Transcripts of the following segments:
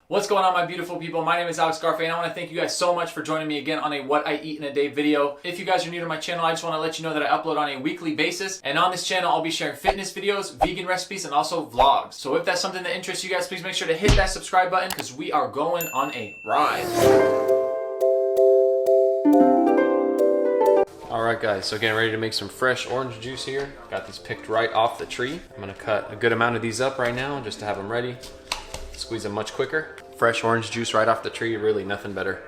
What's going on, my beautiful people? My name is Alex Garfe, and I want to thank you guys so much for joining me again on a What I Eat in a Day video. If you guys are new to my channel, I just want to let you know that I upload on a weekly basis, and on this channel I'll be sharing fitness videos, vegan recipes, and also vlogs. So if that's something that interests you guys, please make sure to hit that subscribe button because we are going on a ride. Alright guys, so getting ready to make some fresh orange juice here. Got these picked right off the tree. I'm going to cut a good amount of these up right now just to have them ready. Squeeze them much quicker. Fresh orange juice right off the tree, really nothing better.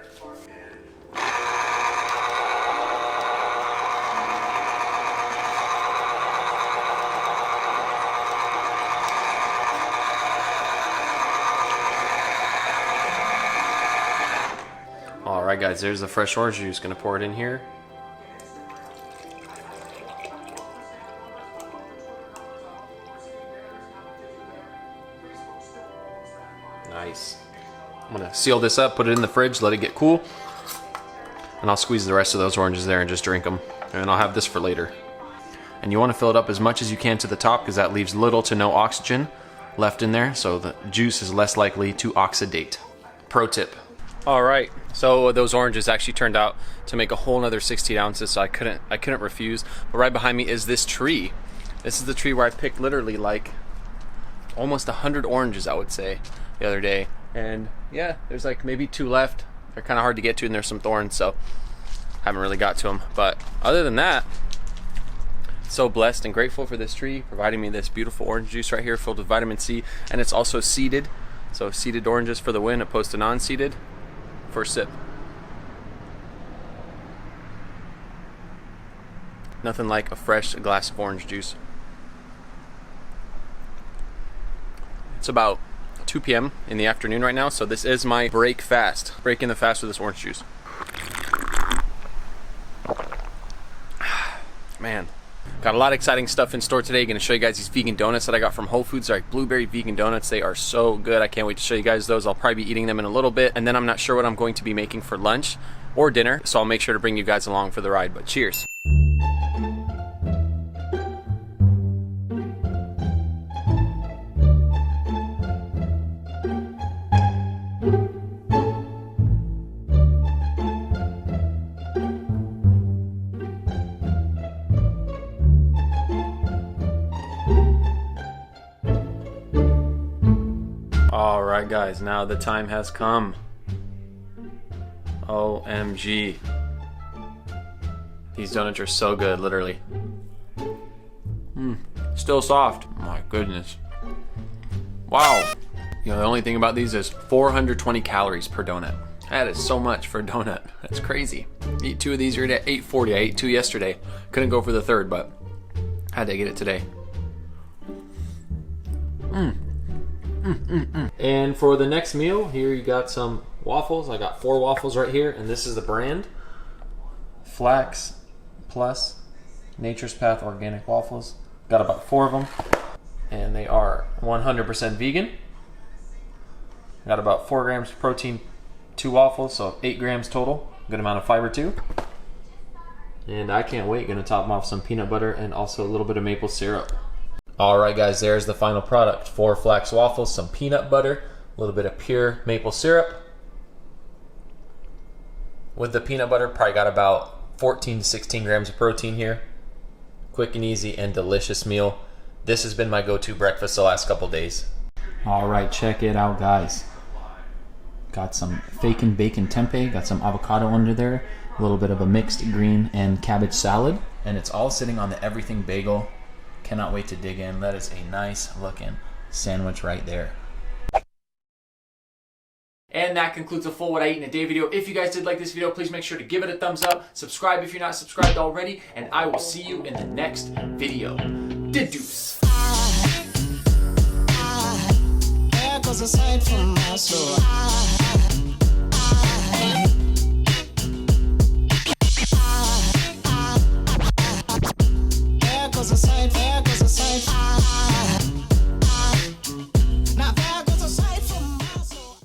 Alright guys, there's the fresh orange juice. Gonna pour it in here. Nice. I'm gonna seal this up, put it in the fridge, let it get cool, and I'll squeeze the rest of those oranges there and just drink them. And I'll have this for later. And you want to fill it up as much as you can to the top because that leaves little to no oxygen left in there, so the juice is less likely to oxidate. Pro tip. Alright, so those oranges actually turned out to make a whole nother 16 ounces, so I couldn't refuse. But right behind me is this tree. This is the tree where I picked literally like almost 100 oranges, I would say, the other day. And yeah, there's like maybe 2 left. They're kind of hard to get to and there's some thorns, so haven't really got to them. But other than that, so blessed and grateful for this tree providing me this beautiful orange juice right here filled with vitamin C, and it's also seeded, so seeded oranges for the win opposed to non-seeded. First sip. Nothing like a fresh glass of orange juice. It's about 2 p.m. in the afternoon right now, so this is my break fast. Breaking the fast with this orange juice. Man, got a lot of exciting stuff in store today. Gonna show you guys these vegan donuts that I got from Wholefoods. They're like blueberry vegan donuts. They are so good. I can't wait to show you guys those. I'll probably be eating them in a little bit, and then I'm not sure what I'm going to be making for lunch or dinner, so I'll make sure to bring you guys along for the ride. But cheers. Alright guys, now the time has come. OMG. These donuts are so good, literally. Still soft. My goodness. Wow. You know, the only thing about these is 420 calories per donut. That is so much for a donut. That's crazy. Eat 2 of these, you're at 840. I ate 2 yesterday. Couldn't go for the 3rd, but had to get it today. And for the next meal, here you got some waffles. I got 4 waffles right here, and this is the brand Flax Plus Nature's Path Organic Waffles. Got about 4 of them, and they are 100% vegan. Got about 4 grams of protein, 2 waffles, so 8 grams total. Good amount of fiber too. And I can't wait. Gonna top them off some peanut butter and also a little bit of maple syrup. Alright guys, there's the final product. 4 flax waffles, some peanut butter, a little bit of pure maple syrup. With the peanut butter, probably got about 14 to 16 grams of protein here. Quick and easy and delicious meal. This has been my go-to breakfast the last couple days. Alright, check it out guys. Got some bacon tempeh, got some avocado under there, a little bit of a mixed green and cabbage salad, and it's all sitting on the everything bagel. Cannot wait to dig in. That is a nice looking sandwich right there. And that concludes the full What I Eat in a Day video. If you guys did like this video, please make sure to give it a thumbs up. Subscribe if you're not subscribed already. And I will see you in the next video. Deuce. Aside from my soul.